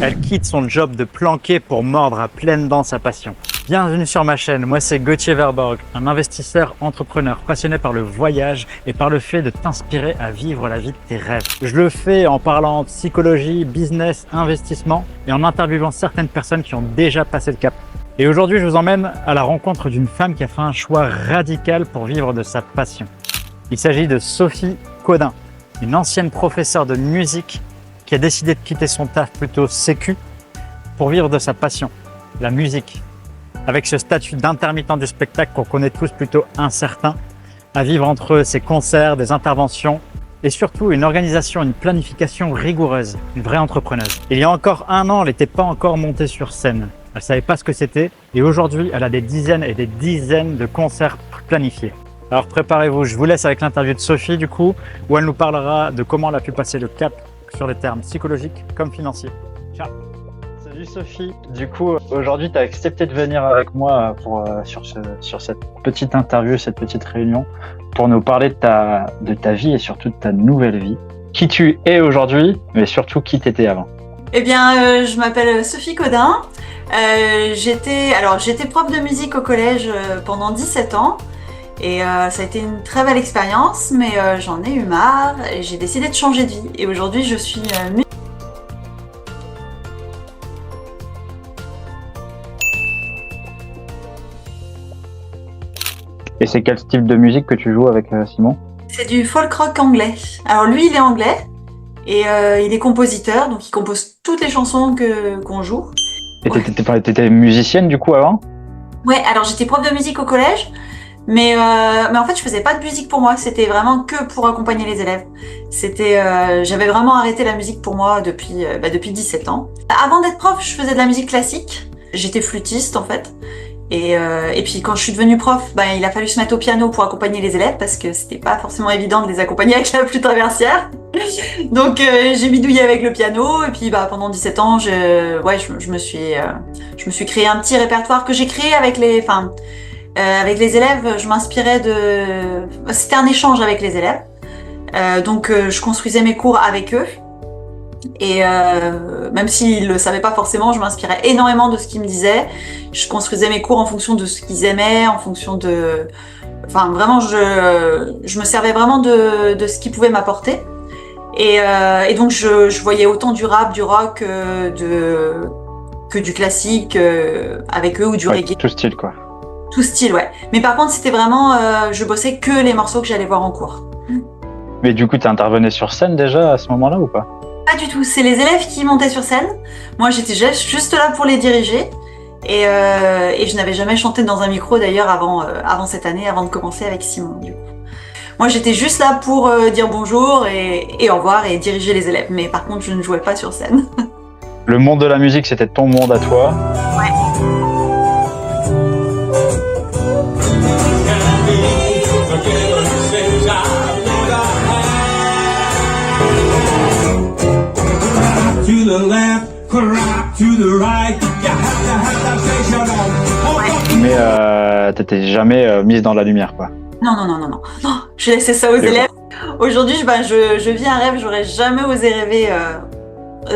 Elle quitte son job de planqué pour mordre à pleines dents sa passion. Bienvenue sur ma chaîne, moi c'est Gauthier Verborg, un investisseur entrepreneur passionné par le voyage et par le fait de t'inspirer à vivre la vie de tes rêves. Je le fais en parlant psychologie, business, investissement et en interviewant certaines personnes qui ont déjà passé le cap. Et aujourd'hui je vous emmène à la rencontre d'une femme qui a fait un choix radical pour vivre de sa passion. Il s'agit de Sophie Caudin, une ancienne professeure de musique qui a décidé de quitter son taf plutôt sécu pour vivre de sa passion, la musique. Avec ce statut d'intermittent du spectacle qu'on connaît tous plutôt incertain, à vivre entre ses concerts, des interventions et surtout une organisation, une planification rigoureuse, une vraie entrepreneuse. Il y a encore un an, elle n'était pas encore montée sur scène. Elle ne savait pas ce que c'était et aujourd'hui, elle a des dizaines et des dizaines de concerts planifiés. Alors préparez-vous, je vous laisse avec l'interview de Sophie du coup, où elle nous parlera de comment elle a pu passer le cap sur les termes psychologiques comme financiers. Ciao. Salut Sophie, du coup aujourd'hui tu as accepté de venir avec moi sur cette petite interview, cette petite réunion pour nous parler de ta vie et surtout de ta nouvelle vie. Qui tu es aujourd'hui, mais surtout qui tu étais avant. Eh bien, je m'appelle Sophie Caudin. J'étais prof de musique au collège pendant 17 ans. Et ça a été une très belle expérience, mais j'en ai eu marre et j'ai décidé de changer de vie. Et aujourd'hui, je suis Et c'est quel type de musique que tu joues avec Simon? C'est du folk rock anglais. Alors lui, il est anglais et il est compositeur, donc il compose toutes les chansons qu'on joue. Et t'étais musicienne du coup avant? Ouais, alors j'étais prof de musique au collège. Mais en fait, je faisais pas de musique pour moi. C'était vraiment que pour accompagner les élèves. J'avais vraiment arrêté la musique pour moi depuis 17 ans. Avant d'être prof, je faisais de la musique classique. J'étais flûtiste en fait. Et puis quand je suis devenue prof, il a fallu se mettre au piano pour accompagner les élèves parce que c'était pas forcément évident de les accompagner avec la flûte traversière. Donc j'ai bidouillé avec le piano et puis pendant 17 ans, je me suis créé un petit répertoire que j'ai créé avec les élèves. Je m'inspirais c'était un échange avec les élèves. Donc je construisais mes cours avec eux. Et même s'ils le savaient pas forcément, je m'inspirais énormément de ce qu'ils me disaient. Je construisais mes cours en fonction de ce qu'ils aimaient, en fonction de... Enfin, vraiment, je me servais vraiment de ce qu'ils pouvaient m'apporter. Et donc, je voyais autant du rap, du rock, que du classique avec eux ou du reggae. Tout style, quoi. Tout style, ouais. Mais par contre, c'était vraiment... je bossais que les morceaux que j'allais voir en cours. Mais du coup, tu intervenais sur scène déjà à ce moment-là ou pas? Pas du tout. C'est les élèves qui montaient sur scène. Moi, j'étais juste là pour les diriger. Et je n'avais jamais chanté dans un micro d'ailleurs avant cette année, avant de commencer avec Simon. Du coup. Moi, j'étais juste là pour dire bonjour et au revoir et diriger les élèves. Mais par contre, je ne jouais pas sur scène. Le monde de la musique, c'était ton monde à toi. Ouais. Mais t'étais jamais mise dans la lumière, quoi. Non, je laissais ça aux élèves. Aujourd'hui, je vis un rêve, j'aurais jamais osé rêver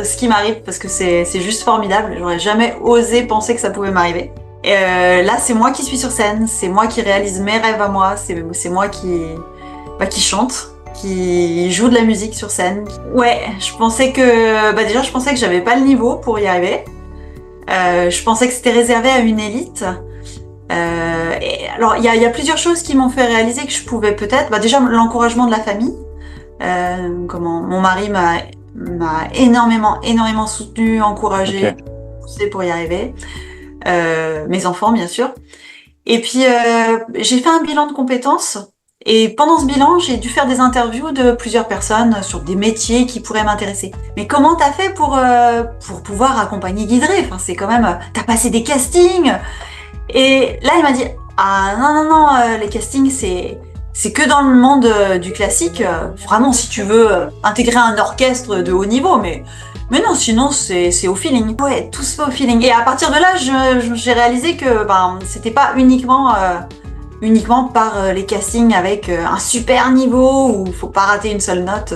ce qui m'arrive parce que c'est juste formidable. J'aurais jamais osé penser que ça pouvait m'arriver. Et là, c'est moi qui suis sur scène, c'est moi qui réalise mes rêves à moi, c'est moi qui chante, qui joue de la musique sur scène. Ouais, je pensais que j'avais pas le niveau pour y arriver. Je pensais que c'était réservé à une élite. Et alors, il y a plusieurs choses qui m'ont fait réaliser que je pouvais peut-être... déjà, l'encouragement de la famille. Mon mari m'a énormément soutenu, encouragé, poussé pour y arriver. Mes enfants, bien sûr. Et puis, j'ai fait un bilan de compétences. Et pendant ce bilan, j'ai dû faire des interviews de plusieurs personnes sur des métiers qui pourraient m'intéresser. Mais comment t'as fait pour pouvoir accompagner Guidry? Enfin, c'est quand même... T'as passé des castings. Et là, il m'a dit « Ah non, les castings, c'est que dans le monde du classique. Vraiment, si tu veux intégrer un orchestre de haut niveau, mais non, sinon, c'est au feeling. » Ouais, tout se fait au feeling. Et à partir de là, j'ai réalisé que c'était pas uniquement uniquement par les castings avec un super niveau où il faut pas rater une seule note,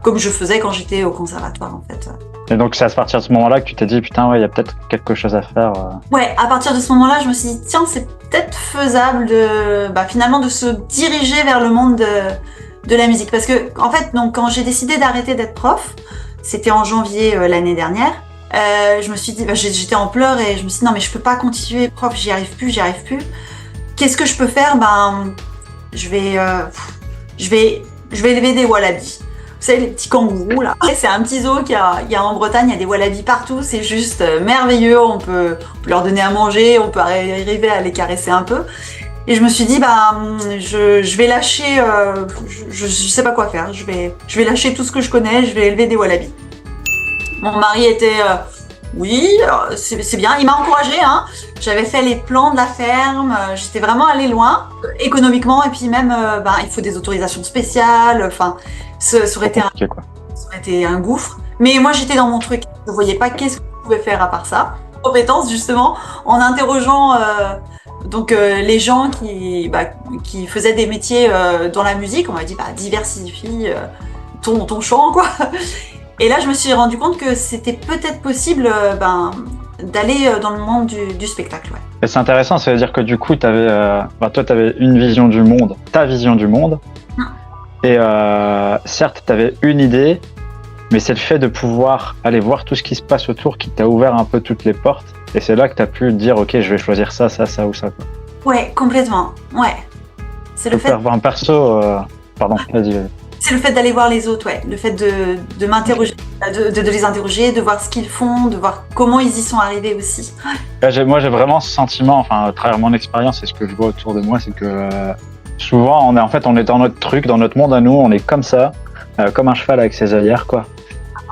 comme je faisais quand j'étais au conservatoire en fait. Et donc c'est à partir de ce moment-là que tu t'es dit putain ouais il y a peut-être quelque chose à faire. Ouais, à partir de ce moment-là, je me suis dit tiens c'est peut-être faisable de finalement de se diriger vers le monde de la musique parce que en fait donc quand j'ai décidé d'arrêter d'être prof, c'était en janvier l'année dernière. Je me suis dit j'étais en pleurs et je me suis dit non mais je peux pas continuer prof, j'y arrive plus. Qu'est-ce que je peux faire? Je vais élever des wallabies. Vous savez, les petits kangourous, là. C'est un petit zoo qu'il y a en Bretagne, il y a des wallabies partout, c'est juste merveilleux, on peut leur donner à manger, on peut arriver à les caresser un peu. Et je me suis dit, je vais lâcher, je sais pas quoi faire, je vais lâcher tout ce que je connais, je vais élever des wallabies. Mon mari était, oui, c'est bien, il m'a encouragée, hein. J'avais fait les plans de la ferme, j'étais vraiment allée loin, économiquement, et puis même, il faut des autorisations spéciales, enfin, ça aurait été un gouffre. Mais moi, j'étais dans mon truc, je ne voyais pas qu'est-ce que je pouvais faire à part ça. Compétences, justement, en interrogeant les gens qui faisaient des métiers dans la musique, on m'a dit, diversifie ton champ, quoi. Et là, je me suis rendu compte que c'était peut-être possible d'aller dans le monde du spectacle. Ouais. Et c'est intéressant, ça veut dire que du coup, toi, tu avais une vision du monde, ta vision du monde. Et certes, tu avais une idée, mais c'est le fait de pouvoir aller voir tout ce qui se passe autour qui t'a ouvert un peu toutes les portes. Et c'est là que tu as pu dire, ok, je vais choisir ça ou ça. Quoi. Ouais, complètement. Ouais. C'est le fait. Un perso. Pardon, vas-y. C'est le fait d'aller voir les autres, ouais. Le fait de m'interroger, de les interroger, de voir ce qu'ils font, de voir comment ils y sont arrivés aussi. Moi, j'ai vraiment ce sentiment, à travers mon expérience et ce que je vois autour de moi, c'est que souvent, on est dans notre truc, dans notre monde à nous, on est comme ça, comme un cheval avec ses œillères, quoi.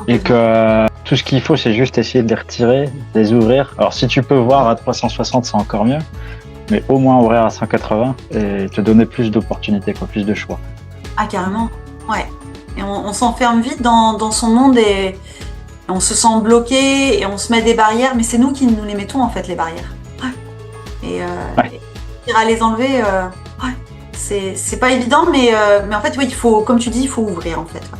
Et que tout ce qu'il faut, c'est juste essayer de les retirer, de les ouvrir. Alors, si tu peux voir à 360, c'est encore mieux, mais au moins ouvrir à 180 et te donner plus d'opportunités, quoi, plus de choix. Ah, carrément. Ouais, et on s'enferme vite dans son monde et on se sent bloqué et on se met des barrières, mais c'est nous qui nous les mettons en fait, les barrières. Ouais. Et à les enlever, c'est pas évident, mais en fait, oui, il faut, comme tu dis, il faut ouvrir en fait. Ouais.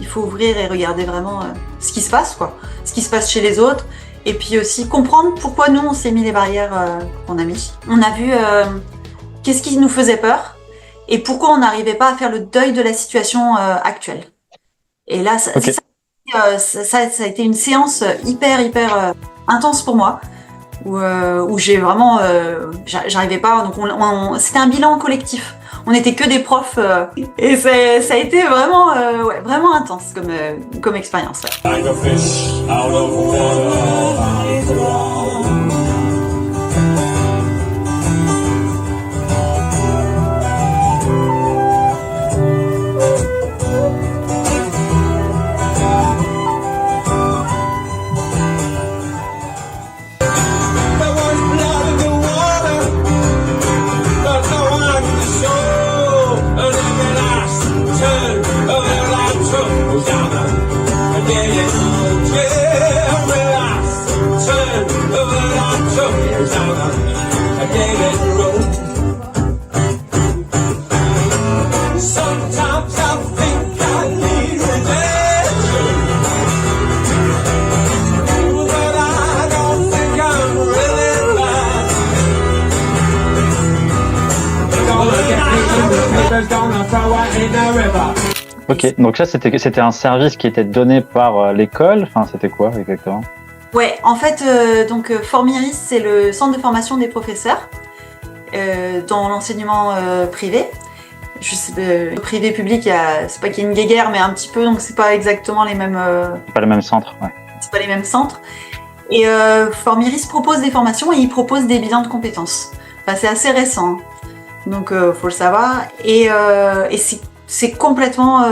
Il faut ouvrir et regarder vraiment ce qui se passe, quoi, ce qui se passe chez les autres, et puis aussi comprendre pourquoi nous on s'est mis les barrières qu'on a mis. On a vu qu'est-ce qui nous faisait peur. Et pourquoi on n'arrivait pas à faire le deuil de la situation actuelle. Et là, ça a été une séance hyper intense pour moi, où j'ai vraiment, j'arrivais pas. Donc c'était un bilan collectif. On n'était que des profs, et ça a été vraiment, vraiment intense comme expérience. Ouais. Ok, donc là c'était un service qui était donné par l'école, enfin c'était quoi exactement? Ouais, en fait, Formiris, c'est le centre de formation des professeurs dans l'enseignement privé. Privé-public, c'est pas qu'il y ait une guéguerre, mais un petit peu, donc c'est pas exactement les mêmes... C'est pas les mêmes centres, ouais. C'est pas les mêmes centres. Et Formiris propose des formations et il propose des bilans de compétences. Enfin, c'est assez récent, donc faut le savoir. Et c'est complètement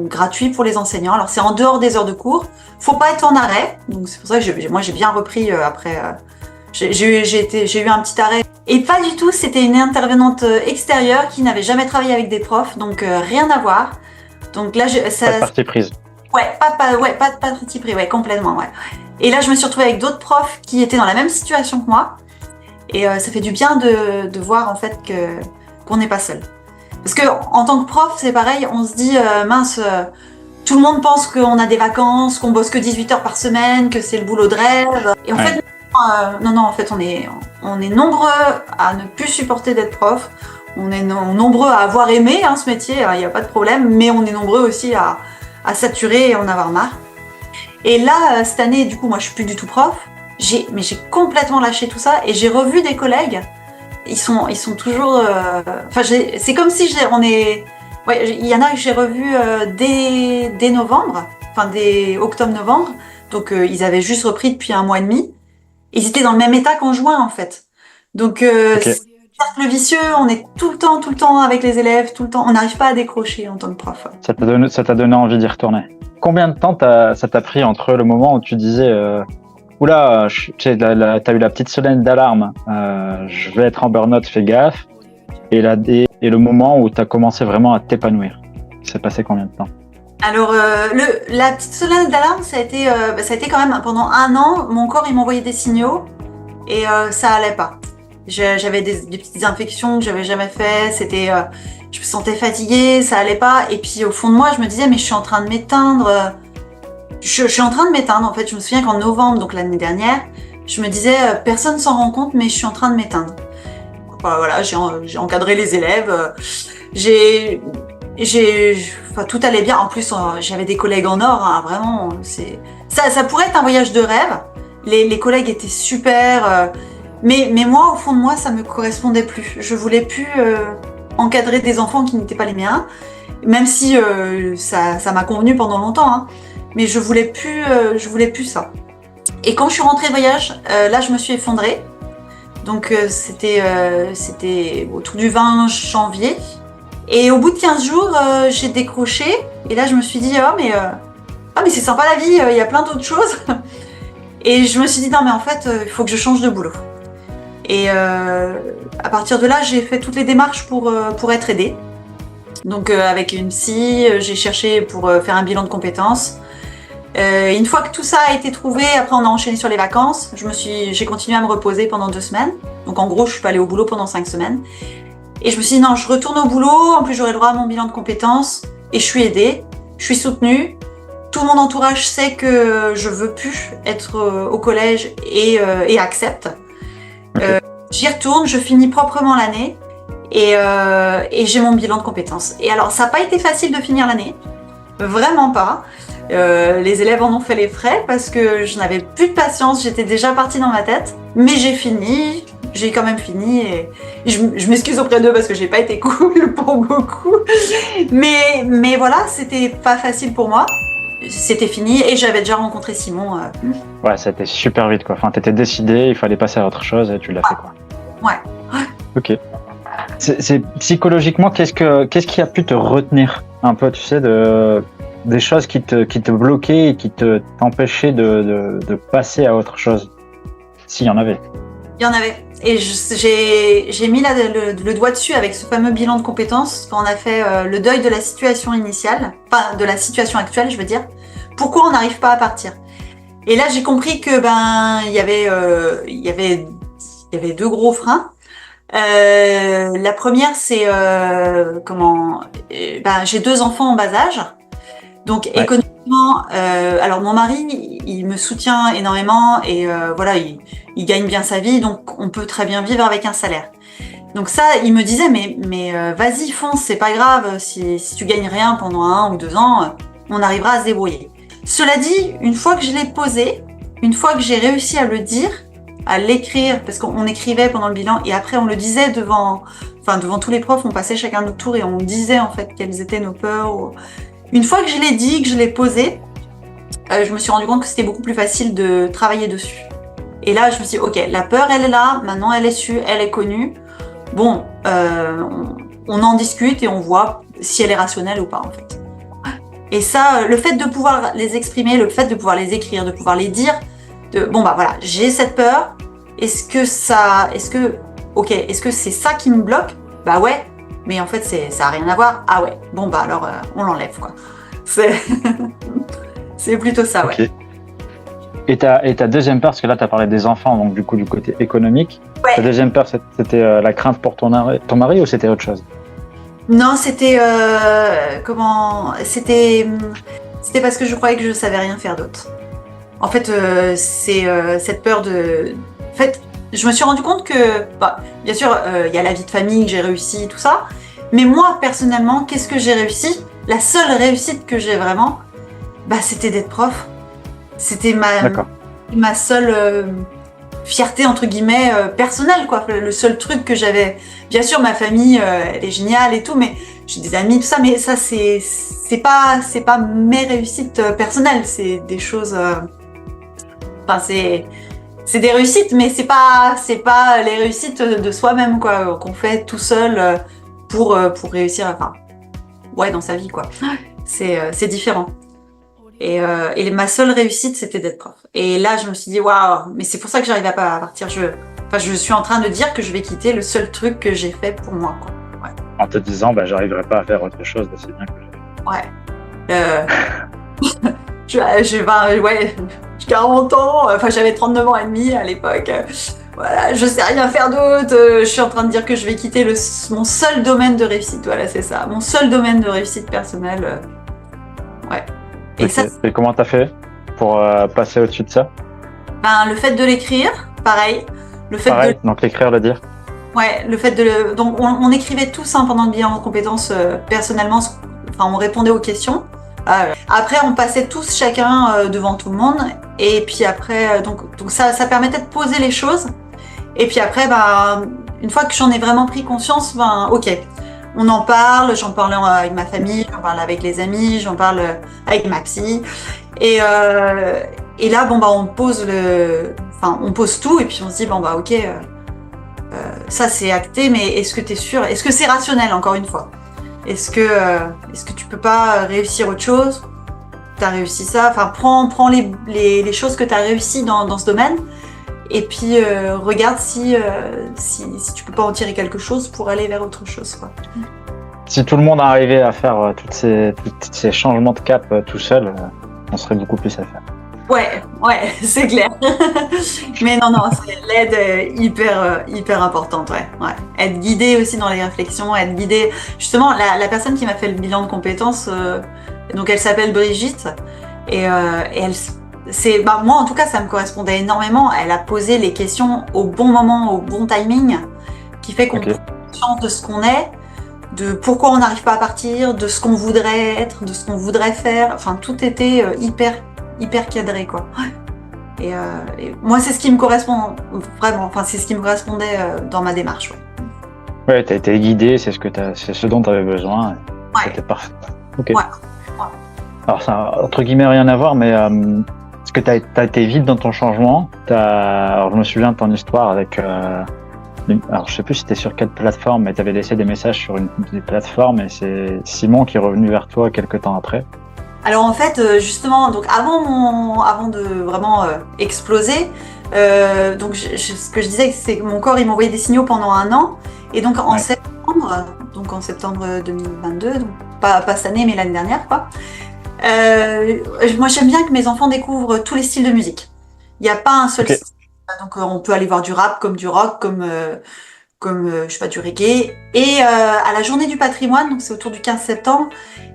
gratuit pour les enseignants. Alors c'est en dehors des heures de cours. Faut pas être en arrêt. Donc c'est pour ça que moi j'ai bien repris après. J'ai eu un petit arrêt. Et pas du tout. C'était une intervenante extérieure qui n'avait jamais travaillé avec des profs, donc rien à voir. Donc là, pas de partie prise. Ouais, pas de partie prise. Ouais, complètement. Ouais. Et là, je me suis retrouvée avec d'autres profs qui étaient dans la même situation que moi. Et ça fait du bien de voir en fait qu'on n'est pas seul. Parce que en tant que prof, c'est pareil, on se dit mince, tout le monde pense qu'on a des vacances, qu'on bosse que 18 heures par semaine, que c'est le boulot de rêve. Et en fait, non, en fait, on est nombreux à ne plus supporter d'être prof. On est nombreux à avoir aimé ce métier, il n'y a pas de problème, mais on est nombreux aussi à saturer et en avoir marre. Et là, cette année, du coup, moi, je suis plus du tout prof. Mais j'ai complètement lâché tout ça et j'ai revu des collègues. Ils sont toujours. Enfin, c'est comme si ouais, il y en a que j'ai revus dès novembre, enfin dès octobre-novembre. Donc ils avaient juste repris depuis 1 mois et demi. Ils étaient dans le même état qu'en juin en fait. Donc c'est un cercle vicieux. On est tout le temps avec les élèves, tout le temps. On n'arrive pas à décrocher en tant que prof. Ça t'a donné envie d'y retourner. Combien de temps ça t'a pris entre le moment où tu disais oula, t'as eu la petite sonnette d'alarme, je vais être en burn-out, fais gaffe, et le moment où t'as commencé vraiment à t'épanouir? Il s'est passé combien de temps? Alors, la petite sonnette d'alarme, ça a été quand même pendant 1 an, mon corps il m'envoyait des signaux et ça allait pas. J'avais des petites infections que j'avais jamais fait, je me sentais fatiguée, ça allait pas, et puis au fond de moi je me disais mais je suis en train de m'éteindre. Je suis en train de m'éteindre en fait. Je me souviens qu'en novembre, donc l'année dernière, je me disais personne s'en rend compte, mais je suis en train de m'éteindre. Voilà, j'ai encadré les élèves, enfin, tout allait bien. En plus, j'avais des collègues en or, vraiment. Ça pourrait être un voyage de rêve. Les collègues étaient super, mais moi, au fond de moi, ça me correspondait plus. Je voulais plus encadrer des enfants qui n'étaient pas les miens, même si ça m'a convenu pendant longtemps. Mais je voulais plus ça. Et quand je suis rentrée de voyage, là je me suis effondrée. Donc c'était autour du 20 janvier. Et au bout de 15 jours, j'ai décroché. Et là je me suis dit mais c'est sympa la vie, il y a plein d'autres choses. Et je me suis dit non mais en fait il faut que je change de boulot. Et à partir de là, j'ai fait toutes les démarches pour être aidée. Donc avec une psy, j'ai cherché pour faire un bilan de compétences. Une fois que tout ça a été trouvé, après on a enchaîné sur les vacances. J'ai continué à me reposer pendant 2 semaines. Donc en gros, je suis pas allée au boulot pendant 5 semaines. Et je me suis dit non, je retourne au boulot. En plus, j'aurai le droit à mon bilan de compétences. Et je suis aidée, je suis soutenue. Tout mon entourage sait que je veux plus être au collège et accepte. J'y retourne, je finis proprement l'année et j'ai mon bilan de compétences. Et alors, ça n'a pas été facile de finir l'année. Vraiment pas. Les élèves en ont fait les frais parce que je n'avais plus de patience, j'étais déjà partie dans ma tête. Mais j'ai quand même fini et je m'excuse auprès d'eux parce que j'ai pas été cool pour beaucoup. Mais voilà, c'était pas facile pour moi. C'était fini et j'avais déjà rencontré Simon. Ouais, ça a été super vite quoi. Enfin, t'étais décidé, il fallait passer à autre chose et tu l'as fait quoi. Ouais. Ok. C'est psychologiquement, qu'est-ce qui a pu te retenir un peu, tu sais, des choses qui te bloquaient et qui t'empêchaient de passer à autre chose, s'il y en avait? Il y en avait. Et j'ai mis le doigt dessus avec ce fameux bilan de compétences quand on a fait le deuil de la situation initiale, enfin de la situation actuelle, je veux dire. Pourquoi on n'arrive pas à partir? Et là, j'ai compris que il y avait 2 gros freins. La première, c'est j'ai 2 enfants en bas âge. Donc ouais. Économiquement, alors mon mari, il me soutient énormément et voilà, il gagne bien sa vie, donc on peut très bien vivre avec un salaire. Donc ça, il me disait mais vas-y fonce, c'est pas grave si tu gagnes rien pendant 1 ou 2 ans, on arrivera à se débrouiller. Cela dit, une fois que je l'ai posé, une fois que j'ai réussi à le dire, à l'écrire, parce qu'on écrivait pendant le bilan et après on le disait devant tous les profs, on passait chacun notre tour et on disait en fait quelles étaient nos peurs. Une fois que je l'ai dit, que je l'ai posé, je me suis rendu compte que c'était beaucoup plus facile de travailler dessus. Et là, je me suis dit, ok, la peur, elle est là, maintenant elle est su, elle est connue. Bon, on en discute et on voit si elle est rationnelle ou pas, en fait. Et ça, le fait de pouvoir les exprimer, le fait de pouvoir les écrire, de pouvoir les dire, voilà, j'ai cette peur, est-ce que c'est ça qui me bloque? Bah ouais. Mais en fait, ça n'a rien à voir. Ah ouais, alors on l'enlève quoi. C'est plutôt ça, ouais. Okay. Et ta deuxième peur, parce que là, tu as parlé des enfants, donc du coup, du côté économique. Ouais. Ta deuxième peur, c'était la crainte pour ton mari ou c'était autre chose? Non, c'était c'était parce que je croyais que je savais rien faire d'autre. En fait, c'est cette peur de. En fait, je me suis rendu compte que, bah, bien sûr, il y a la vie de famille que j'ai réussi, tout ça. Mais moi, personnellement, qu'est-ce que j'ai réussi? La seule réussite que j'ai vraiment, bah, c'était d'être prof. C'était D'accord. ma seule fierté entre guillemets personnelle, quoi. Le seul truc que j'avais. Bien sûr, ma famille, elle est géniale et tout, mais j'ai des amis, tout ça, mais ça, c'est pas mes réussites personnelles. C'est des choses. Enfin, c'est des réussites, mais c'est pas les réussites de soi-même, quoi, qu'on fait tout seul pour réussir. Enfin, ouais, dans sa vie, quoi. C'est différent. Et ma seule réussite, c'était d'être prof. Et là, je me suis dit, waouh, mais c'est pour ça que j'arrive pas à partir. Je suis en train de dire que je vais quitter le seul truc que j'ai fait pour moi, quoi. Ouais. En te disant, bah, j'arriverai pas à faire autre chose d'aussi bien que j'ai. Ouais. J'ai 40 ans, enfin j'avais 39 ans et demi à l'époque. Voilà, je sais rien faire d'autre. Je suis en train de dire que je vais quitter mon seul domaine de réussite. Voilà, c'est ça. Mon seul domaine de réussite personnelle. Ouais. Et ça, Et comment t'as fait pour passer au-dessus de ça? ben, le fait de l'écrire, pareil. Pareil, donc l'écrire, le dire. Ouais, le fait donc on écrivait tous pendant le bilan de compétences personnellement. Enfin, on répondait aux questions. Après, on passait tous chacun devant tout le monde. Et puis après, donc ça permettait de poser les choses. Et puis après, une fois que j'en ai vraiment pris conscience, ok, on en parle. J'en parle avec ma famille, j'en parle avec les amis, j'en parle avec ma psy. Et là, on pose on pose tout. Et puis on se dit, ok, ça c'est acté, mais est-ce que t'es sûr? Est-ce que c'est rationnel, encore une fois? Est-ce que tu peux pas réussir autre chose? T'as réussi ça, enfin prends les choses que t'as réussi dans ce domaine et puis regarde si tu peux pas en tirer quelque chose pour aller vers autre chose, quoi. Si tout le monde arrivait à faire tous ces changements de cap tout seul, on serait beaucoup plus à faire. Ouais, c'est clair. Mais non, c'est l'aide hyper importante, ouais. Être guidé aussi dans les réflexions, être guidé. Justement, la personne qui m'a fait le bilan de compétences, donc elle s'appelle Brigitte, et elle, moi en tout cas, ça me correspondait énormément. Elle a posé les questions au bon moment, au bon timing, qui fait qu'on prend conscience de ce qu'on est, de pourquoi on n'arrive pas à partir, de ce qu'on voudrait être, de ce qu'on voudrait faire. Enfin, tout était hyper cadré, quoi. Et moi, c'est ce qui me correspond vraiment. Enfin, c'est ce qui me correspondait dans ma démarche. Ouais, t'as été guidé, c'est ce dont tu avais besoin. Ouais. C'était parfait. Ok. Ouais. Alors, ça a entre guillemets rien à voir, mais est-ce que t'as été vite dans ton changement? Alors, je me souviens de ton histoire avec. Alors, je sais plus si c'était sur quelle plateforme, mais t'avais laissé des messages sur une des plateformes, et c'est Simon qui est revenu vers toi quelques temps après. Alors en fait, justement, donc avant de vraiment exploser, donc ce que je disais, c'est que mon corps il m'envoyait des signaux pendant 1 an, et donc en septembre 2022, donc pas cette année mais l'année dernière, quoi. Moi j'aime bien que mes enfants découvrent tous les styles de musique. Il n'y a pas un seul style. Donc on peut aller voir du rap comme du rock, comme je sais pas, du reggae. Et à la journée du patrimoine, donc c'est autour du 15 septembre,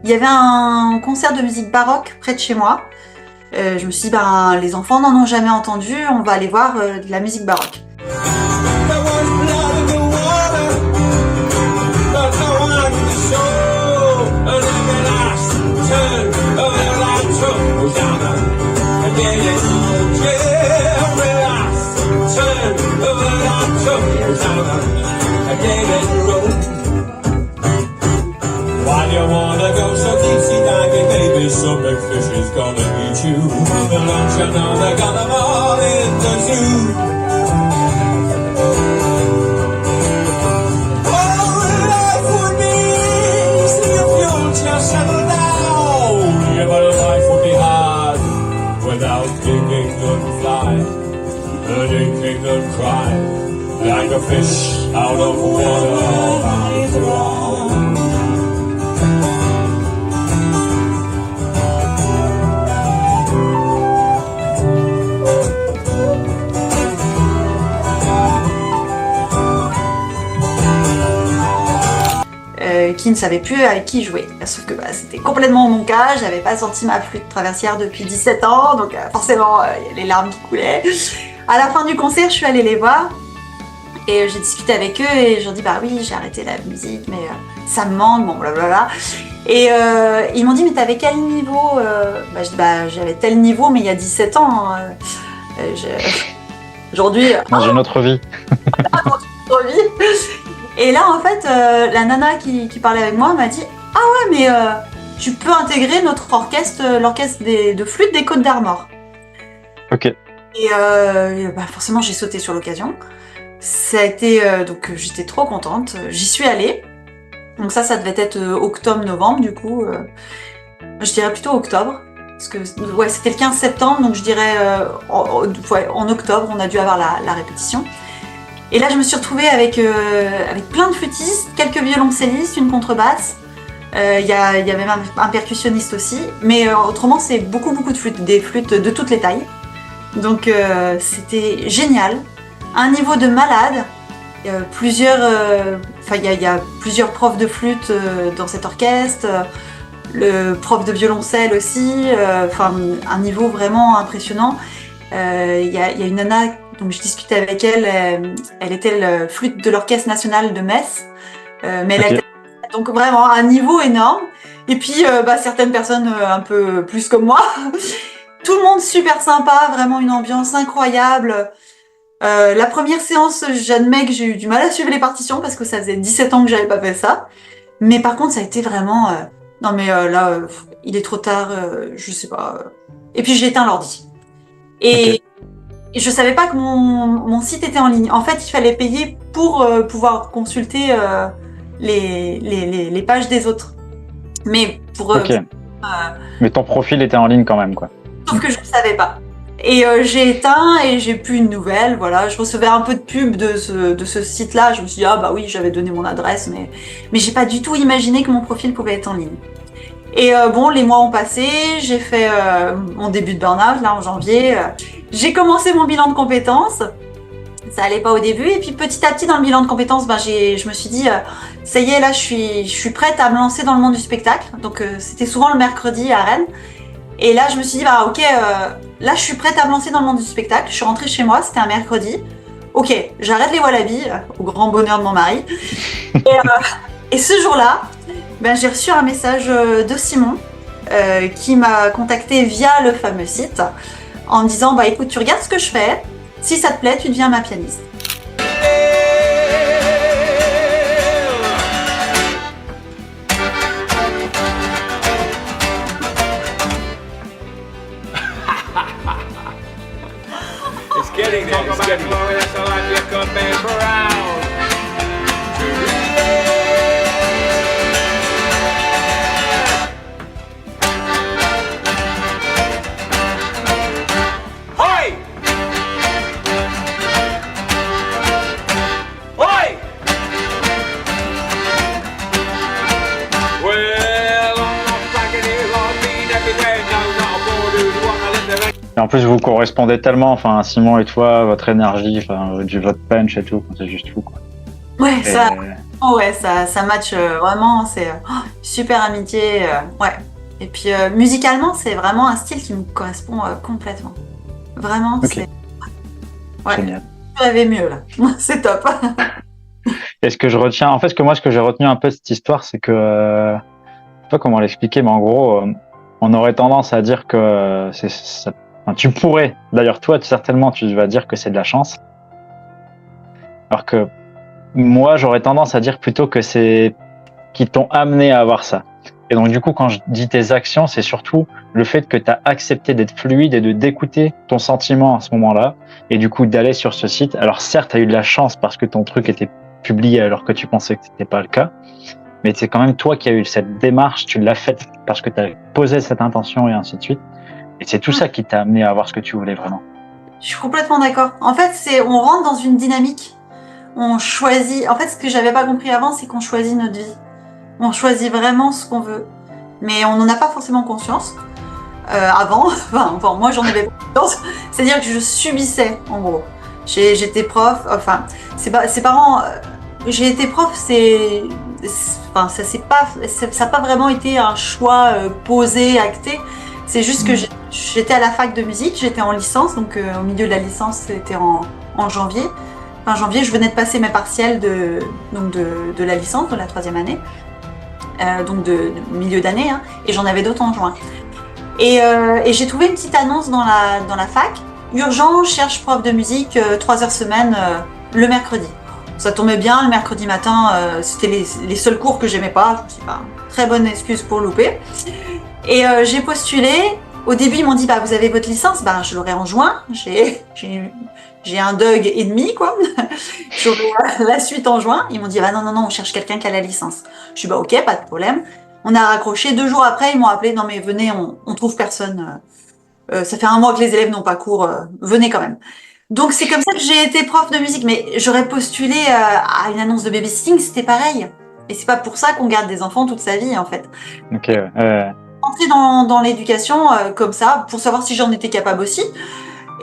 il y avait un concert de musique baroque près de chez moi. Je me suis dit, les enfants n'en ont jamais entendu, on va aller voir de la musique baroque. While you wanna go so deep sea diving, baby, some big fish is gonna eat you. But don't you know they got them all in the zoo? Oh, life would be easy if you'll just settle down. Yeah, but life would be hard without King England fly. The King England cry like a fish out of water bound for all. qui ne savait plus avec qui jouer. Sauf que c'était complètement mon cas, j'avais pas senti ma flûte traversière depuis 17 ans, donc forcément il y a les larmes qui coulaient. À la fin du concert, je suis allée les voir et j'ai discuté avec eux et je leur ai dit bah oui, j'ai arrêté la musique, mais ça me manque, bon blablabla. Et ils m'ont dit mais t'avais quel niveau Je dis bah j'avais tel niveau mais il y a 17 ans. Aujourd'hui, Dans une autre vie. Et là, en fait, la nana qui parlait avec moi m'a dit « Ah ouais, mais tu peux intégrer notre orchestre, l'orchestre de flûte des Côtes d'Armor. » Ok. Et forcément, j'ai sauté sur l'occasion. Ça a été... donc, j'étais trop contente. J'y suis allée. Donc ça devait être octobre-novembre, du coup. Je dirais plutôt octobre. Parce que c'était le 15 septembre, donc je dirais en octobre, on a dû avoir la répétition. Et là, je me suis retrouvée avec plein de flûtistes, quelques violoncellistes, une contrebasse. Il y avait même un percussionniste aussi. Mais autrement, c'est beaucoup de flûtes, des flûtes de toutes les tailles. Donc c'était génial. Un niveau de malade. Il y a plusieurs profs de flûte dans cet orchestre. Le prof de violoncelle aussi, un niveau vraiment impressionnant. Il y a une nana, donc je discutais avec elle, elle était le flûte de l'Orchestre National de Metz, mais elle était donc vraiment un niveau énorme. Et puis certaines personnes un peu plus comme moi, tout le monde super sympa, vraiment une ambiance incroyable. La première séance, j'admets que j'ai eu du mal à suivre les partitions parce que ça faisait 17 ans que j'avais pas fait ça. Mais par contre, ça a été vraiment... non mais là, il est trop tard, je sais pas. Et puis j'ai éteint l'ordi. Et je savais pas que mon site était en ligne. En fait, il fallait payer pour pouvoir consulter les pages des autres. Mais mais ton profil était en ligne quand même, quoi. Sauf que je ne savais pas. Et j'ai éteint et j'ai plus une nouvelle. Voilà, je recevais un peu de pub de ce site-là. Je me suis dit ah bah oui, j'avais donné mon adresse, mais j'ai pas du tout imaginé que mon profil pouvait être en ligne. Et les mois ont passé. J'ai fait mon début de burn-out là en janvier. J'ai commencé mon bilan de compétences. Ça allait pas au début et puis petit à petit dans le bilan de compétences, je me suis dit ça y est là, je suis prête à me lancer dans le monde du spectacle. Donc c'était souvent le mercredi à Rennes. Et là, je me suis dit, là, je suis prête à me lancer dans le monde du spectacle. Je suis rentrée chez moi, c'était un mercredi. Ok, j'arrête les wallabies, au grand bonheur de mon mari. Et ce jour-là, j'ai reçu un message de Simon qui m'a contacté via le fameux site en me disant, écoute, tu regardes ce que je fais. Si ça te plaît, tu deviens ma pianiste. It's getting there. It's getting there. That's the life you could be proud. Hoi! Hoi! Well, I'm not flagging it like me everywhere. No, not a board who'd wanna live there. Et en plus, vous correspondez tellement, Simon et toi, votre énergie, votre punch et tout, c'est juste fou, quoi. Ouais, ça match vraiment, c'est super amitié, ouais. Et puis musicalement, c'est vraiment un style qui me correspond complètement. Vraiment, Ok. c'est... Ouais, Génial. je rêvais mieux là, c'est top. Et ce que je retiens, ce que j'ai retenu un peu de cette histoire, c'est que, je sais pas comment l'expliquer, mais en gros, on aurait tendance à dire que tu pourrais, d'ailleurs toi, certainement, tu vas dire que c'est de la chance. Alors que moi, j'aurais tendance à dire plutôt que c'est qui t'ont amené à avoir ça. Et donc, du coup, quand je dis tes actions, c'est surtout le fait que tu as accepté d'être fluide et d'écouter ton sentiment à ce moment-là, et du coup, d'aller sur ce site. Alors, certes, tu as eu de la chance parce que ton truc était publié alors que tu pensais que c'était pas le cas, mais c'est quand même toi qui as eu cette démarche, tu l'as faite parce que tu as posé cette intention et ainsi de suite. Et c'est tout ça qui t'a amené à avoir ce que tu voulais vraiment. Je suis complètement d'accord. En fait, on rentre dans une dynamique. On choisit. En fait, ce que j'avais pas compris avant, c'est qu'on choisit notre vie. On choisit vraiment ce qu'on veut. Mais on n'en a pas forcément conscience. Avant, moi, j'en avais pas conscience. C'est-à-dire que je subissais, en gros. J'étais prof. J'ai été prof. enfin, ça n'a pas vraiment été un choix posé, acté. C'est juste que j'étais à la fac de musique, j'étais en licence, donc au milieu de la licence, c'était en janvier. Fin janvier, je venais de passer mes partiels de la licence, de la 3e année, donc de milieu d'année, hein, et j'en avais d'autres en juin. Et j'ai trouvé une petite annonce dans la fac. Urgent, cherche prof de musique, 3 heures semaine, le mercredi. Ça tombait bien, le mercredi matin, c'était les seuls cours que j'aimais pas. Je me suis dit, bah, très bonne excuse pour louper. Et j'ai postulé. Au début, ils m'ont dit, bah, vous avez votre licence, bah, je l'aurai en juin. J'ai un DUG et demi, quoi. J'aurai la suite en juin. Ils m'ont dit, bah, non, on cherche quelqu'un qui a la licence. Je suis, bah, ok, pas de problème. On a raccroché. 2 jours après, ils m'ont appelé, non, mais venez, on trouve personne. Ça fait 1 mois que les élèves n'ont pas cours, venez quand même. Donc c'est comme ça que j'ai été prof de musique, mais j'aurais postulé à une annonce de babysitting, c'était pareil. Et c'est pas pour ça qu'on garde des enfants toute sa vie, en fait. Ok, Entrer dans l'éducation comme ça, pour savoir si j'en étais capable aussi.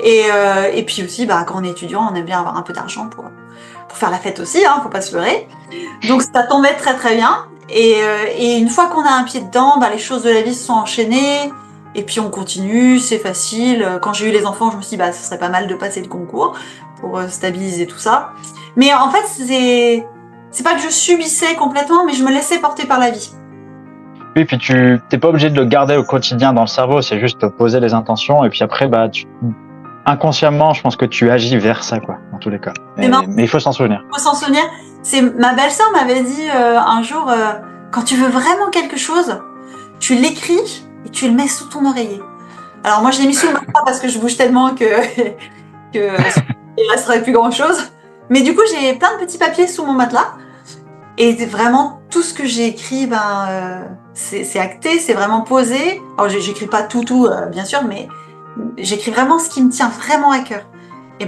Et puis aussi, bah, quand on est étudiant, on aime bien avoir un peu d'argent pour faire la fête aussi, hein, faut pas se leurrer. Donc ça tombait très très bien. Et une fois qu'on a un pied dedans, bah, les choses de la vie se sont enchaînées. Et puis on continue, c'est facile. Quand j'ai eu les enfants, je me suis dit, bah, ce serait pas mal de passer le concours pour stabiliser tout ça. Mais en fait, c'est pas que je subissais complètement, mais je me laissais porter par la vie. oui, puis tu t'es pas obligé de le garder au quotidien dans le cerveau, c'est juste te poser les intentions et puis après, bah, inconsciemment, je pense que tu agis vers ça, quoi, dans tous les cas. Mais il faut s'en souvenir. Il faut s'en souvenir. Ma belle-sœur m'avait dit un jour, quand tu veux vraiment quelque chose, tu l'écris et tu le mets sous ton oreiller. Alors moi, je l'ai mis sous le matelas parce que je bouge tellement que il resterait plus grand-chose. Mais du coup, j'ai plein de petits papiers sous mon matelas. Et vraiment, tout ce que j'ai écrit, c'est acté, c'est vraiment posé. Alors, j'écris pas tout, bien sûr, mais j'écris vraiment ce qui me tient vraiment à cœur. Et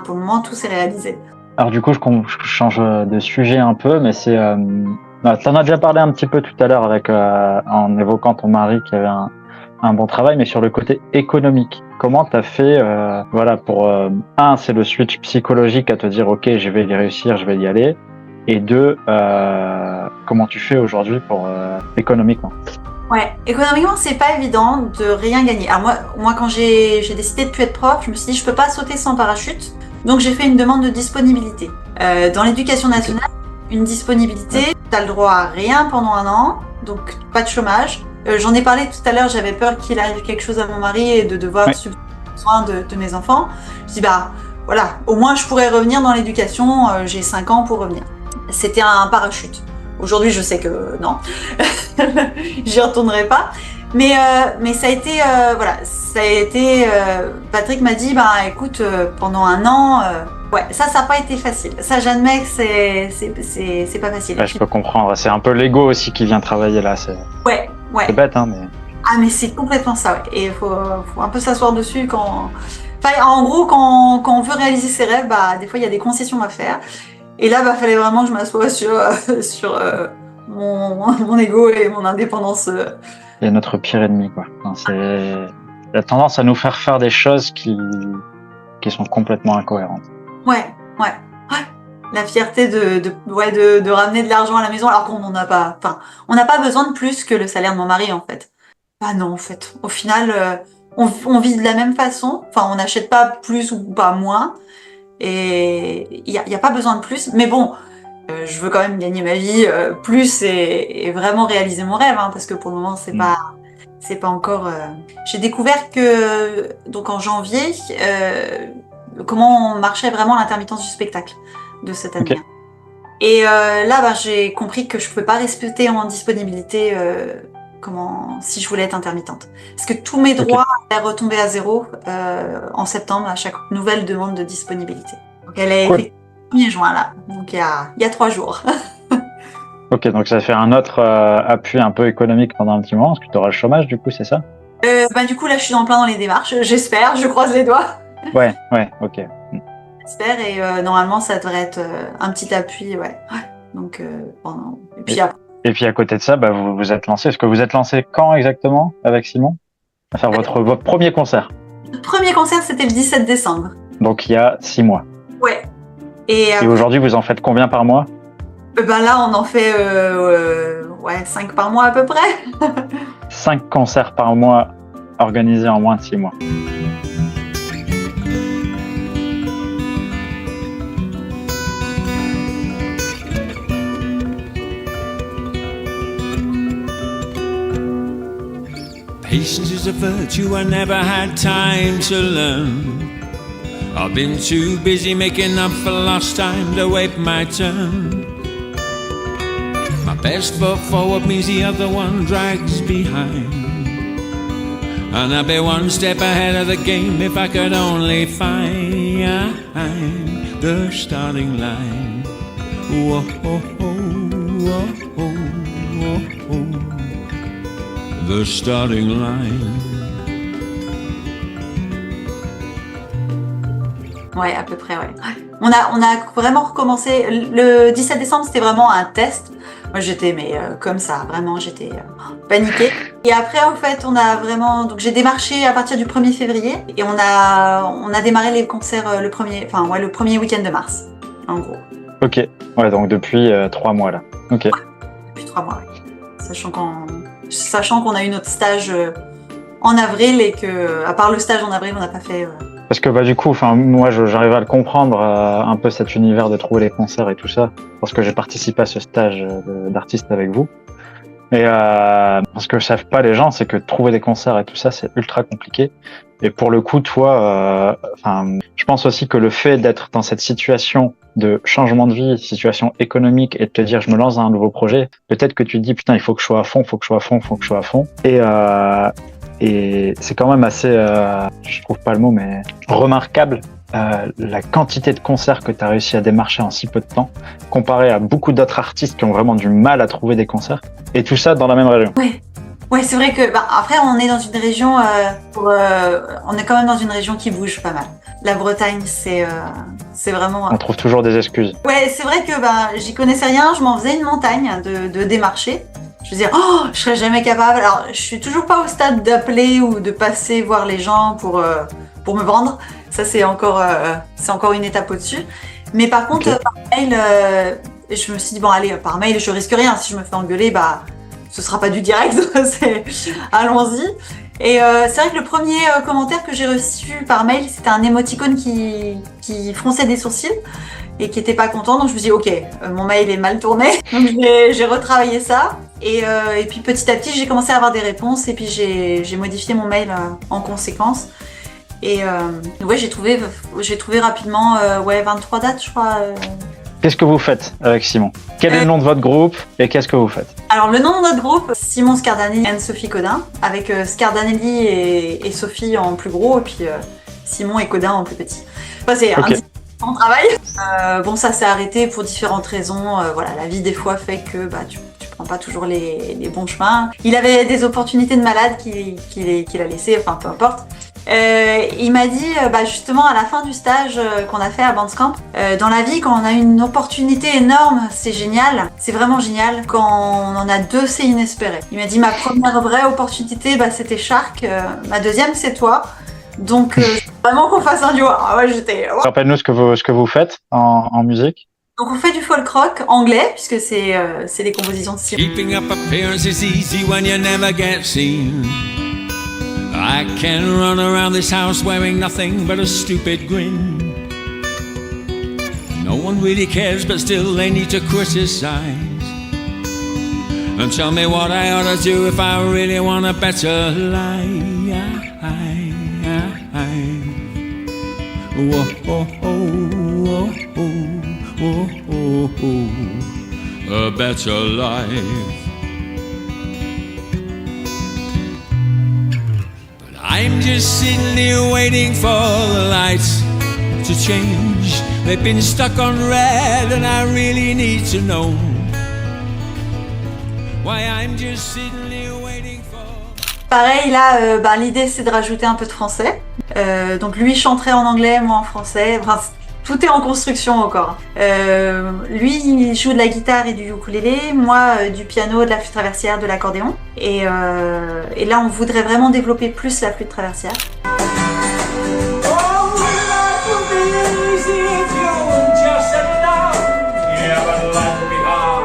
pour le moment, tout s'est réalisé. Alors du coup, je change de sujet un peu, mais c'est... t'en as déjà parlé un petit peu tout à l'heure en évoquant ton mari qui avait un bon travail, mais sur le côté économique. Comment t'as fait, pour... c'est le switch psychologique à te dire, ok, je vais y réussir, je vais y aller. Et 2, comment tu fais aujourd'hui pour économiquement? Ouais, économiquement, c'est pas évident de rien gagner. Alors moi quand j'ai décidé de plus être prof, je me suis dit, je peux pas sauter sans parachute. Donc j'ai fait une demande de disponibilité. Dans l'éducation nationale, une disponibilité, t'as le droit à rien pendant 1 an, donc pas de chômage. J'en ai parlé tout à l'heure, j'avais peur qu'il arrive quelque chose à mon mari et de devoir subvenir les besoins de mes enfants. Je dis, voilà, au moins je pourrais revenir dans l'éducation, j'ai 5 ans pour revenir. C'était un parachute. Aujourd'hui, je sais que non, j'y retournerai pas. Mais ça a été, Patrick m'a dit, écoute, pendant 1 an, ça n'a pas été facile. Ça, j'admets que c'est pas facile. Ouais, je peux comprendre. C'est un peu l'ego aussi qui vient travailler là. Ouais. C'est bête, hein, mais. Ah, mais c'est complètement ça, ouais. Et il faut un peu s'asseoir dessus quand. Enfin, en gros, quand on veut réaliser ses rêves, des fois, il y a des concessions à faire. Et là, fallait vraiment que je m'assoie sur mon ego et mon indépendance. C'est notre pire ennemi, quoi. C'est la tendance à nous faire des choses qui sont complètement incohérentes. Ouais. La fierté de ramener de l'argent à la maison alors qu'on n'en a pas. Enfin, on n'a pas besoin de plus que le salaire de mon mari, en fait. Non, en fait. Au final, on vit de la même façon. Enfin, on n'achète pas plus ou pas moins. Et il y a pas besoin de plus. Mais bon, je veux quand même gagner ma vie plus et vraiment réaliser mon rêve, hein, parce que pour le moment, c'est pas encore. J'ai découvert que donc en janvier, comment marchait vraiment l'intermittence du spectacle de cette année. Okay. Et là, j'ai compris que je pouvais pas rester en disponibilité si je voulais être intermittente. Parce que tous mes droits allaient retomber à zéro en septembre à chaque nouvelle demande de disponibilité. Donc elle est effectuée le 1er juin là, donc il y a 3 jours. Ok, donc ça fait un autre appui un peu économique pendant un petit moment, parce que tu auras le chômage du coup, c'est ça? Du coup là je suis en plein dans les démarches, j'espère, je croise les doigts. Ouais, ok. J'espère et normalement ça devrait être un petit appui, ouais. Donc et puis après. Et puis à côté de ça, vous vous êtes lancé. Est-ce que vous êtes lancé quand exactement avec Simon à faire votre premier concert? Le premier concert, c'était le 17 décembre. Donc il y a 6 mois. Ouais. Et aujourd'hui, vous en faites combien par mois? Ben là, on en fait ouais, 5 par mois à peu près. 5 concerts par mois organisés en moins de 6 mois. Patience is a virtue I never had time to learn. I've been too busy making up for lost time to wait my turn. My best foot forward means the other one drags behind. And I'd be one step ahead of the game if I could only find the starting line. Whoa, oh, oh, oh, oh, oh, oh. The starting line. Ouais, à peu près, ouais. On a vraiment recommencé. Le 17 décembre, c'était vraiment un test. Moi, j'étais, comme ça, vraiment, j'étais paniquée. Et après, en fait, on a vraiment. Donc, j'ai démarché à partir du 1er février et on a démarré les concerts le premier week-end de mars, en gros. Ok, ouais, donc depuis 3 mois là. Ok. Ouais, depuis 3 mois, ouais. Sachant qu'on a eu notre stage en avril et que, à part le stage en avril, on n'a pas fait. Parce que du coup, moi j'arrive à le comprendre un peu cet univers de trouver les concerts et tout ça, parce que j'ai participé à ce stage d'artiste avec vous. Et ce que savent pas les gens, c'est que trouver des concerts et tout ça, c'est ultra compliqué. Et pour le coup, toi, je pense aussi que le fait d'être dans cette situation de changement de vie, situation économique, et de te dire je me lance dans un nouveau projet, peut-être que tu te dis putain, il faut que je sois à fond, faut que je sois à fond, faut que je sois à fond. Et c'est quand même assez, je trouve pas le mot, mais remarquable la quantité de concerts que tu as réussi à démarcher en si peu de temps, comparé à beaucoup d'autres artistes qui ont vraiment du mal à trouver des concerts, et tout ça dans la même région. Ouais, c'est vrai que après on est dans une région, on est quand même dans une région qui bouge pas mal. La Bretagne, c'est vraiment. On trouve toujours des excuses. Ouais, c'est vrai que j'y connaissais rien, je m'en faisais une montagne de démarcher. Je me disais, je serais jamais capable. Alors, je suis toujours pas au stade d'appeler ou de passer voir les gens pour me vendre. Ça, c'est encore une étape au-dessus. Mais par contre, Okay. Par mail, je me suis dit, bon, allez, par mail, je risque rien. Si je me fais engueuler, ce sera pas du direct. Allons-y. Et c'est vrai que le premier commentaire que j'ai reçu par mail, c'était un émoticône qui fronçait des sourcils et qui était pas content. Donc je me suis dit, ok, mon mail est mal tourné. Donc j'ai retravaillé ça. Et puis petit à petit, j'ai commencé à avoir des réponses et puis j'ai modifié mon mail en conséquence. Et ouais, j'ai trouvé rapidement 23 dates, je crois. Qu'est-ce que vous faites avec Simon? Quel est le nom de votre groupe et qu'est-ce que vous faites? Alors le nom de notre groupe, Simon Scardanelli et Sophie Codin, avec Scardanelli et Sophie en plus gros et puis Simon et Codin en plus petit. C'est un différent travail. Bon, ça s'est arrêté pour différentes raisons. Voilà, la vie des fois fait que tu prends pas toujours les bons chemins. Il avait des opportunités de malade qu'il a laissées, enfin peu importe. Il m'a dit justement à la fin du stage qu'on a fait à Bandcamp, dans la vie quand on a une opportunité énorme, c'est génial, c'est vraiment génial. Quand on en a deux, c'est inespéré. Il m'a dit ma première vraie opportunité, c'était Shark, ma deuxième c'est toi. Donc vraiment qu'on fasse un duo. Ah ouais, j'étais. Ouais. Rappelle-nous ce que vous faites en musique. Donc on fait du folk rock anglais puisque c'est des compositions de Simon. Keeping up appearance is easy when you never get seen. I can run around this house wearing nothing but a stupid grin. No one really cares, but still they need to criticize and tell me what I ought to do if I really want a better life. Whoa, oh, oh, oh, oh, oh, a better life. I'm just sitting here waiting for the lights to change. They've been stuck on red and I really need to know why I'm just sitting here waiting for... Pareil, là, l'idée c'est de rajouter un peu de français. Donc lui chanterait en anglais, moi en français. Enfin, tout est en construction encore. Lui, il joue de la guitare et du ukulélé, moi du piano, de la flûte traversière, de l'accordéon. Et là, on voudrait vraiment développer plus la flûte traversière. life would be easy if you would just settle down. Yeah, but life would be hard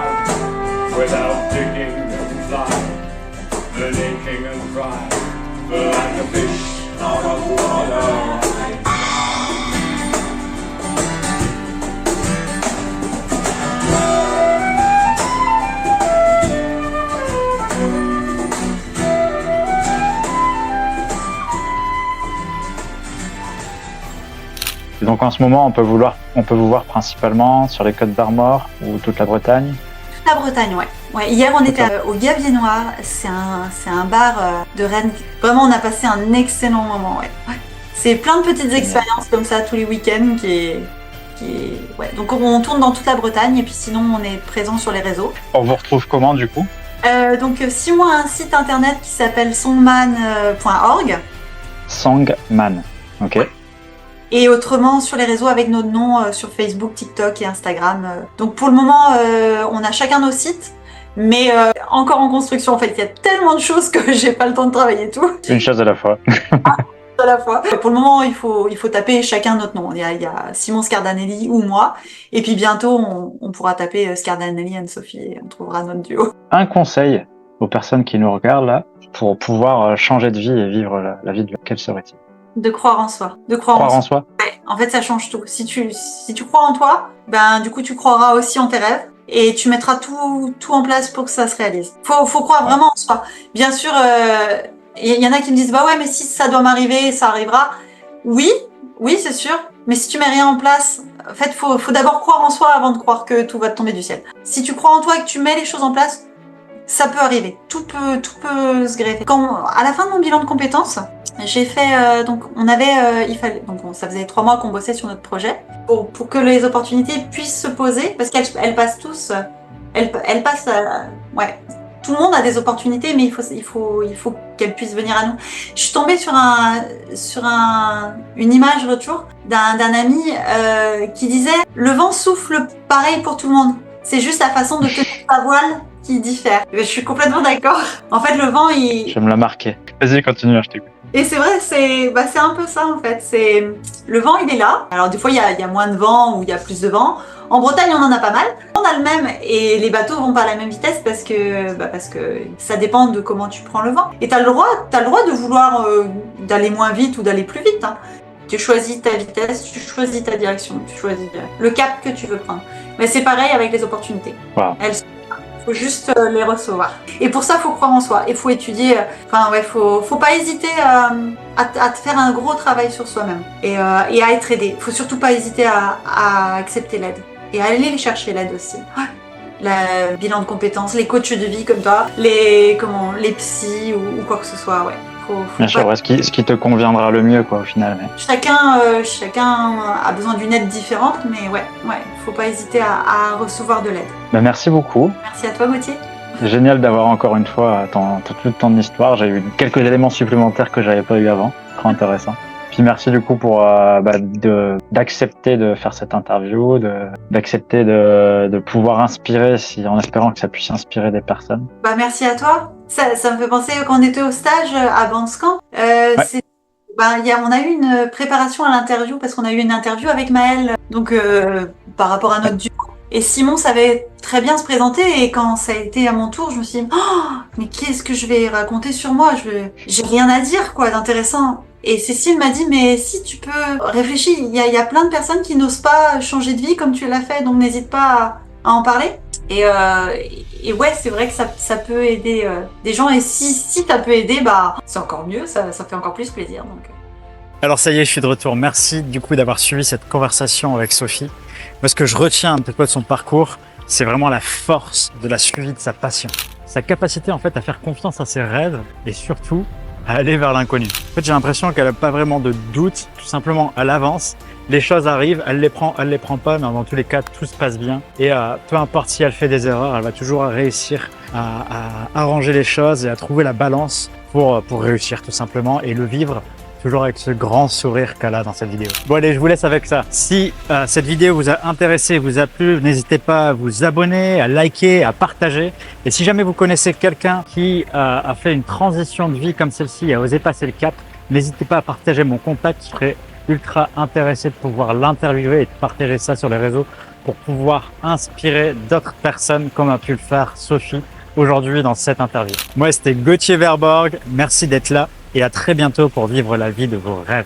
Et donc en ce moment, on peut vous voir principalement sur les Côtes d'Armor ou toute la Bretagne. Toute la Bretagne, ouais. Ouais, hier, on était au Gabier Noir. C'est un bar de Rennes. Vraiment, on a passé un excellent moment, ouais. Ouais. C'est plein de petites expériences comme ça tous les week-ends ouais. Donc on tourne dans toute la Bretagne et puis sinon on est présent sur les réseaux. On vous retrouve comment du coup? Donc Simon a un site internet qui s'appelle songman.org. Songman, ok. Ouais. Et autrement sur les réseaux avec notre nom sur Facebook, TikTok et Instagram. Donc pour le moment on a chacun nos sites, mais encore en construction en fait. Il y a tellement de choses que j'ai pas le temps de travailler tout. Une chose à la fois. À la fois. Pour le moment, il faut taper chacun notre nom. Il y a Simon Scardanelli ou moi. Et puis bientôt, on pourra taper Scardanelli Anne-Sophie et on trouvera notre duo. Un conseil aux personnes qui nous regardent là pour pouvoir changer de vie et vivre la vie de quel serait-il? De croire en soi. De croire en soi. Ouais, en fait, ça change tout. Si tu crois en toi, ben du coup, tu croiras aussi en tes rêves. Et tu mettras tout en place pour que ça se réalise. Faut croire vraiment en soi. Bien sûr, il y en a qui me disent bah ouais mais si ça doit m'arriver ça arrivera. Oui c'est sûr, mais si tu mets rien en place, en fait faut d'abord croire en soi avant de croire que tout va te tomber du ciel. Si tu crois en toi et que tu mets les choses en place, ça peut arriver, tout peut se greffer. À la fin de mon bilan de compétences, j'ai fait donc ça faisait 3 mois qu'on bossait sur notre projet pour que les opportunités puissent se poser parce qu'elles passent tous, elles passent ouais. Tout le monde a des opportunités, mais il faut qu'elles puissent venir à nous. Je suis tombée sur une image l'autre jour d'un ami qui disait « Le vent souffle pareil pour tout le monde. C'est juste la façon de tenir sa voile qui diffère. » Je suis complètement d'accord. En fait, le vent, Je vais me la marquer. Vas-y, continue, je t'écoute. Et c'est vrai, c'est un peu ça en fait. Le vent, il est là. Alors des fois, il y a moins de vent ou il y a plus de vent. En Bretagne, on en a pas mal. On a le même et les bateaux vont pas à la même vitesse parce que ça dépend de comment tu prends le vent. Et t'as le droit de vouloir d'aller moins vite ou d'aller plus vite. Hein. Tu choisis ta vitesse, tu choisis ta direction, tu choisis le cap que tu veux prendre. Mais c'est pareil avec les opportunités. Wow. Il faut juste les recevoir. Et pour ça, il faut croire en soi. Il faut étudier. Faut pas hésiter à te faire un gros travail sur soi-même et à être aidé. Il faut surtout pas hésiter à accepter l'aide et à aller chercher l'aide aussi. Le bilan de compétences, les coachs de vie comme toi, les psys ou quoi que ce soit. Ouais. Bien sûr, ouais, ce qui te conviendra le mieux, quoi, au final. Mais... Chacun a besoin d'une aide différente, mais ouais, faut pas hésiter à recevoir de l'aide. Ben, merci beaucoup. Merci à toi, Gauthier. C'est génial d'avoir encore une fois toute ton histoire. J'ai eu quelques éléments supplémentaires que j'avais pas eu avant. Trop intéressant. Puis merci du coup pour d'accepter de faire cette interview, d'accepter de pouvoir inspirer, en espérant que ça puisse inspirer des personnes. Bah merci à toi. Ça me fait penser quand on était au stage à Banscan. Ouais. On a eu une préparation à l'interview parce qu'on a eu une interview avec Maëlle. Donc par rapport à notre duo. Et Simon savait très bien se présenter et quand ça a été à mon tour, je me suis dit mais qu'est-ce que je vais raconter sur moi? J'ai rien à dire quoi d'intéressant. Et Cécile m'a dit mais si tu peux réfléchir, il y a plein de personnes qui n'osent pas changer de vie comme tu l'as fait, donc n'hésite pas à en parler. Et ouais, c'est vrai que ça peut aider des gens et si ça peut aider, c'est encore mieux, ça fait encore plus plaisir. Donc. Alors ça y est, je suis de retour. Merci du coup d'avoir suivi cette conversation avec Sophie. Moi, ce que je retiens un petit peu de son parcours, c'est vraiment la force de la suivi de sa passion. Sa capacité en fait à faire confiance à ses rêves et surtout à aller vers l'inconnu. En fait, j'ai l'impression qu'elle n'a pas vraiment de doute, tout simplement elle avance. Les choses arrivent, elle les prend pas, mais dans tous les cas, tout se passe bien. Et peu importe si elle fait des erreurs, elle va toujours réussir à arranger les choses et à trouver la balance pour réussir tout simplement et le vivre toujours avec ce grand sourire qu'elle a dans cette vidéo. Bon allez, je vous laisse avec ça. Si cette vidéo vous a intéressé, vous a plu, n'hésitez pas à vous abonner, à liker, à partager. Et si jamais vous connaissez quelqu'un qui a fait une transition de vie comme celle-ci et a osé passer le cap, n'hésitez pas à partager mon contact. Je serais ultra intéressé de pouvoir l'interviewer et de partager ça sur les réseaux pour pouvoir inspirer d'autres personnes comme a pu le faire Sophie aujourd'hui dans cette interview. Moi, c'était Gauthier Verborg. Merci d'être là et à très bientôt pour vivre la vie de vos rêves.